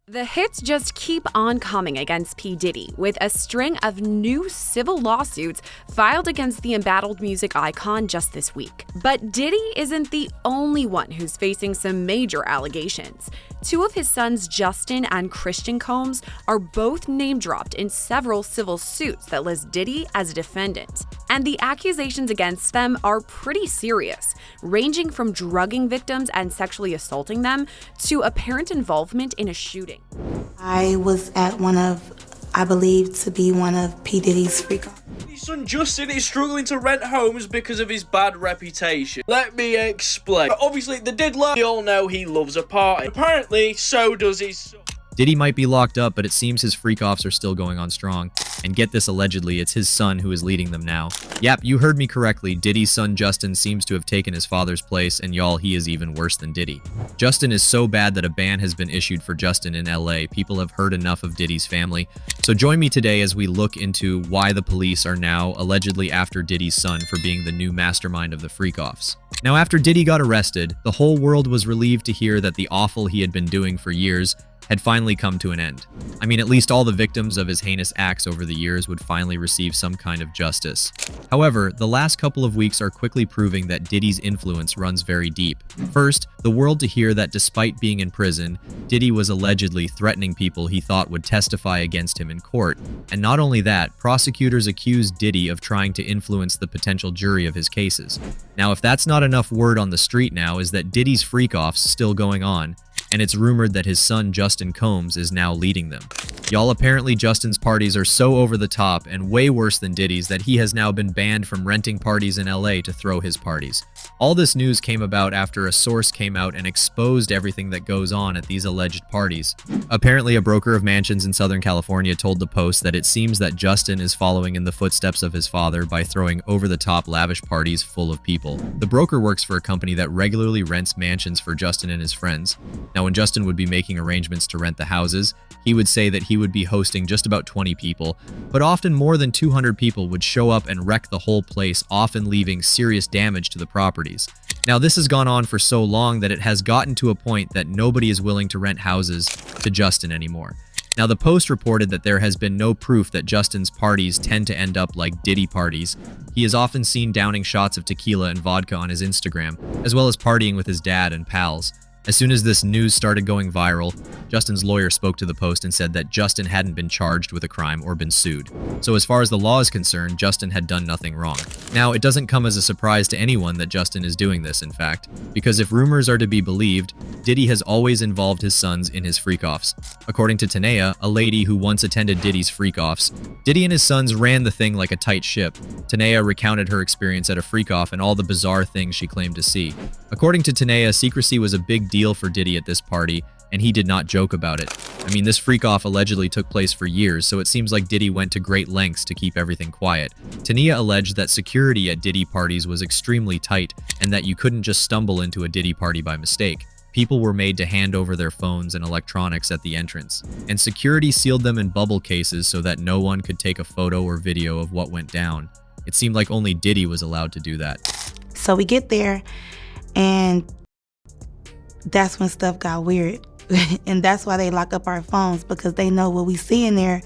The hits just keep on coming against P. Diddy, with a string of new civil lawsuits filed against the embattled music icon just this week. But Diddy isn't the only one who's facing some major allegations. Two of his sons, Justin and Christian Combs, are both name-dropped in several civil suits that list Diddy as a defendant. And the accusations against them are pretty serious, ranging from drugging victims and sexually assaulting them to apparent involvement in a shooting. I was at I believe to be one of P. Diddy's freak-offs. His son Justin is struggling to rent homes because of his bad reputation. Let me explain. Obviously, the diddler, we all know he loves a party. Apparently, so does his son. Diddy might be locked up, but it seems his freak-offs are still going on strong. And get this, allegedly, it's his son who is leading them now. Yep, you heard me correctly. Diddy's son Justin seems to have taken his father's place, and y'all, he is even worse than Diddy. Justin is so bad that a ban has been issued for Justin in LA. People have heard enough of Diddy's family. So join me today as we look into why the police are now allegedly after Diddy's son for being the new mastermind of the freak-offs. Now, after Diddy got arrested, the whole world was relieved to hear that the awful he had been doing for years had finally come to an end. I mean, at least all the victims of his heinous acts over the years would finally receive some kind of justice. However, the last couple of weeks are quickly proving that Diddy's influence runs very deep. First, the world to hear that despite being in prison, Diddy was allegedly threatening people he thought would testify against him in court. And not only that, prosecutors accused Diddy of trying to influence the potential jury of his cases. Now, if that's not enough word on the street now, is that Diddy's freak-off's still going on, and it's rumored that his son Justin Combs is now leading them. Y'all, apparently Justin's parties are so over the top and way worse than Diddy's that he has now been banned from renting parties in LA to throw his parties. All this news came about after a source came out and exposed everything that goes on at these alleged parties. Apparently, a broker of mansions in Southern California told the Post that it seems that Justin is following in the footsteps of his father by throwing over-the-top lavish parties full of people. The broker works for a company that regularly rents mansions for Justin and his friends. Now, when Justin would be making arrangements to rent the houses, he would say that he would be hosting just about 20 people, but often more than 200 people would show up and wreck the whole place, often leaving serious damage to the properties. Now, this has gone on for so long that it has gotten to a point that nobody is willing to rent houses to Justin anymore. Now, the Post reported that there has been no proof that Justin's parties tend to end up like Diddy parties. He is often seen downing shots of tequila and vodka on his Instagram, as well as partying with his dad and pals. As soon as this news started going viral, Justin's lawyer spoke to the Post and said that Justin hadn't been charged with a crime or been sued. So as far as the law is concerned, Justin had done nothing wrong. Now, it doesn't come as a surprise to anyone that Justin is doing this, in fact, because if rumors are to be believed, Diddy has always involved his sons in his freak-offs. According to Tanea, a lady who once attended Diddy's freak-offs, Diddy and his sons ran the thing like a tight ship. Tanea recounted her experience at a freak-off and all the bizarre things she claimed to see. According to Tanea, secrecy was a big deal for Diddy at this party, and he did not joke about it. I mean, this freak-off allegedly took place for years, so it seems like Diddy went to great lengths to keep everything quiet. Tanea alleged that security at Diddy parties was extremely tight, and that you couldn't just stumble into a Diddy party by mistake. People were made to hand over their phones and electronics at the entrance, and security sealed them in bubble cases so that no one could take a photo or video of what went down. It seemed like only Diddy was allowed to do that. So we get there, and that's when stuff got weird. And that's why they lock up our phones, because they know what we see in there,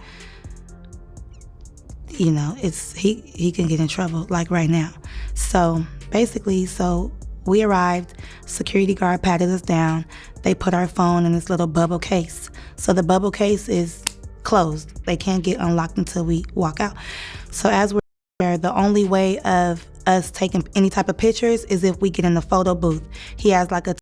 you know, it's he can get in trouble, like right now. So basically, we arrived, security guard patted us down. They put our phone in this little bubble case. So the bubble case is closed. They can't get unlocked until we walk out. So as we're there, the only way of us taking any type of pictures is if we get in the photo booth. He has like a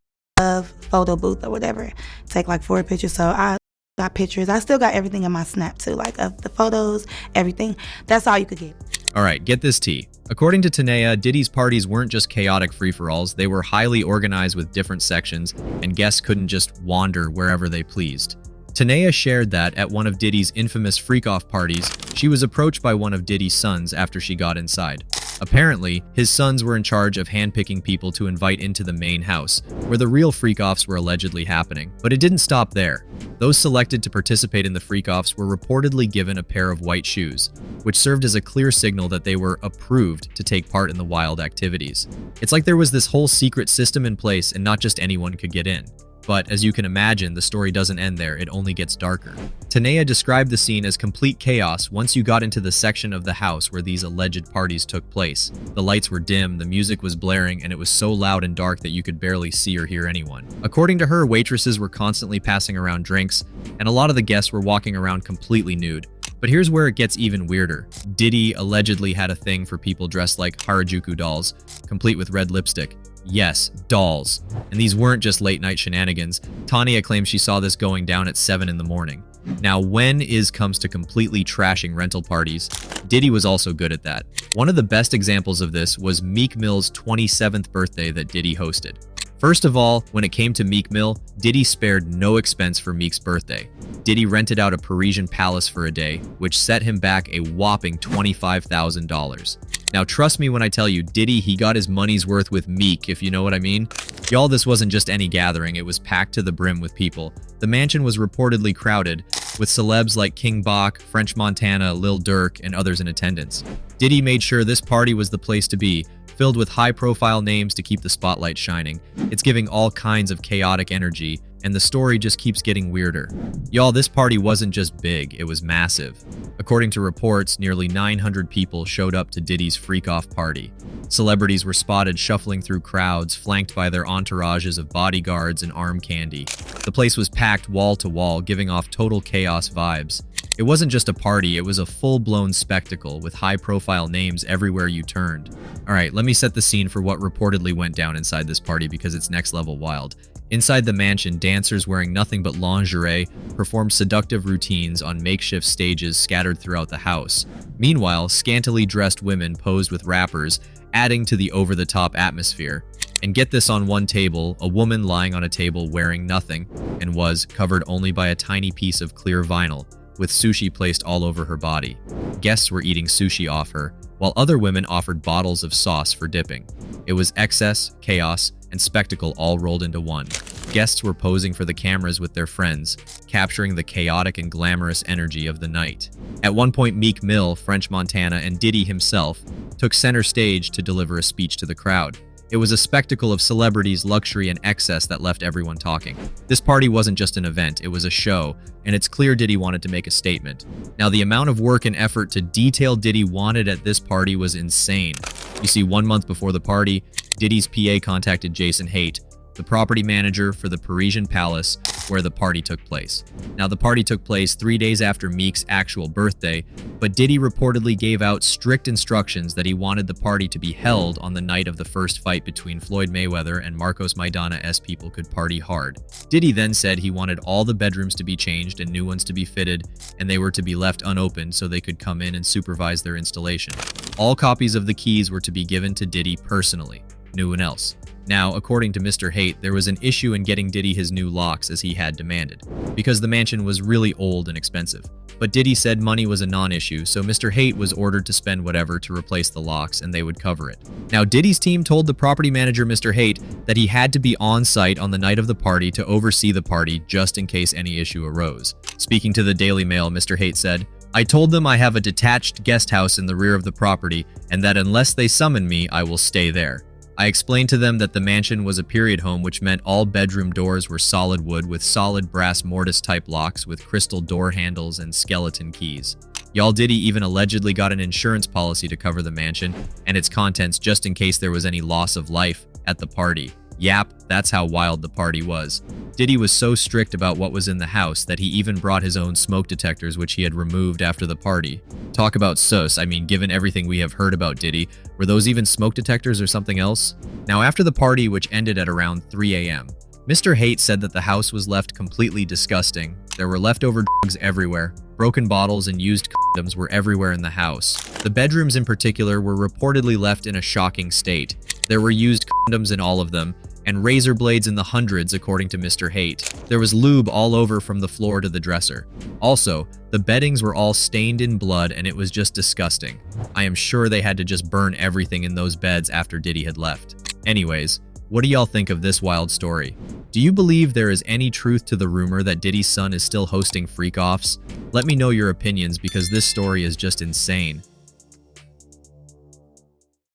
photo booth or whatever, take like 4 pictures. So I got pictures. I still got everything in my Snap too, like of the photos, everything. That's all you could get. All right, get this tea. According to Tanea, Diddy's parties weren't just chaotic free-for-alls, they were highly organized with different sections, and guests couldn't just wander wherever they pleased. Tanea shared that at one of Diddy's infamous freak-off parties, she was approached by one of Diddy's sons after she got inside. Apparently, his sons were in charge of handpicking people to invite into the main house, where the real freak-offs were allegedly happening. But it didn't stop there. Those selected to participate in the freak-offs were reportedly given a pair of white shoes, which served as a clear signal that they were approved to take part in the wild activities. It's like there was this whole secret system in place and not just anyone could get in. But as you can imagine, the story doesn't end there, it only gets darker. Tanea described the scene as complete chaos once you got into the section of the house where these alleged parties took place. The lights were dim, the music was blaring, and it was so loud and dark that you could barely see or hear anyone. According to her, waitresses were constantly passing around drinks, and a lot of the guests were walking around completely nude. But here's where it gets even weirder. Diddy allegedly had a thing for people dressed like Harajuku dolls, complete with red lipstick. Yes, dolls. And these weren't just late night shenanigans. Tanya claims she saw this going down at 7 in the morning. Now, when comes to completely trashing rental parties, Diddy was also good at that. One of the best examples of this was Meek Mill's 27th birthday that Diddy hosted. First of all, when it came to Meek Mill, Diddy spared no expense for Meek's birthday. Diddy rented out a Parisian palace for a day, which set him back a whopping $25,000. Now trust me when I tell you, Diddy, he got his money's worth with Meek, if you know what I mean. Y'all, this wasn't just any gathering, it was packed to the brim with people. The mansion was reportedly crowded, with celebs like King Bach, French Montana, Lil Durk, and others in attendance. Diddy made sure this party was the place to be, filled with high-profile names to keep the spotlight shining. It's giving all kinds of chaotic energy, and the story just keeps getting weirder. Y'all, this party wasn't just big, it was massive. According to reports, nearly 900 people showed up to Diddy's freak-off party. Celebrities were spotted shuffling through crowds, flanked by their entourages of bodyguards and arm candy. The place was packed wall to wall, giving off total chaos vibes. It wasn't just a party, it was a full-blown spectacle with high-profile names everywhere you turned. Alright, let me set the scene for what reportedly went down inside this party because it's next-level wild. Inside the mansion, dancers wearing nothing but lingerie performed seductive routines on makeshift stages scattered throughout the house. Meanwhile, scantily dressed women posed with rappers, adding to the over-the-top atmosphere. And get this, on one table, a woman lying on a table wearing nothing and was covered only by a tiny piece of clear vinyl, with sushi placed all over her body. Guests were eating sushi off her, while other women offered bottles of sauce for dipping. It was excess, chaos, and spectacle all rolled into one. Guests were posing for the cameras with their friends, capturing the chaotic and glamorous energy of the night. At one point, Meek Mill, French Montana, and Diddy himself took center stage to deliver a speech to the crowd. It was a spectacle of celebrities, luxury, and excess that left everyone talking. This party wasn't just an event, it was a show, and it's clear Diddy wanted to make a statement. Now, the amount of work and effort to detail Diddy wanted at this party was insane. You see, 1 month before the party, Diddy's PA contacted Jason Haidt, the property manager for the Parisian palace where the party took place. Now, the party took place 3 days after Meek's actual birthday, but Diddy reportedly gave out strict instructions that he wanted the party to be held on the night of the first fight between Floyd Mayweather and Marcos Maidana, as people could party hard. Diddy then said he wanted all the bedrooms to be changed and new ones to be fitted, and they were to be left unopened so they could come in and supervise their installation. All copies of the keys were to be given to Diddy personally, no one else. Now, according to Mr. Haidt, there was an issue in getting Diddy his new locks as he had demanded, because the mansion was really old and expensive. But Diddy said money was a non-issue, so Mr. Haidt was ordered to spend whatever to replace the locks, and they would cover it. Now, Diddy's team told the property manager, Mr. Haidt, that he had to be on site on the night of the party to oversee the party just in case any issue arose. Speaking to the Daily Mail, Mr. Haidt said, "I told them I have a detached guest house in the rear of the property, and that unless they summon me, I will stay there. I explained to them that the mansion was a period home, which meant all bedroom doors were solid wood with solid brass mortise-type locks with crystal door handles and skeleton keys. Y'all, Diddy even allegedly got an insurance policy to cover the mansion and its contents just in case there was any loss of life at the party. Yap, that's how wild the party was. Diddy was so strict about what was in the house that he even brought his own smoke detectors, which he had removed after the party. Talk about sus, I mean, given everything we have heard about Diddy, were those even smoke detectors or something else? Now, after the party, which ended at around 3 a.m., Mr. Haidt said that the house was left completely disgusting. There were leftover drugs everywhere. Broken bottles and used condoms were everywhere in the house. The bedrooms in particular were reportedly left in a shocking state. There were used condoms in all of them, and razor blades in the hundreds, according to Mr. Haidt. There was lube all over from the floor to the dresser. Also, the beddings were all stained in blood, and it was just disgusting. I am sure they had to just burn everything in those beds after Diddy had left. Anyways, what do y'all think of this wild story? Do you believe there is any truth to the rumor that Diddy's son is still hosting freak-offs? Let me know your opinions because this story is just insane.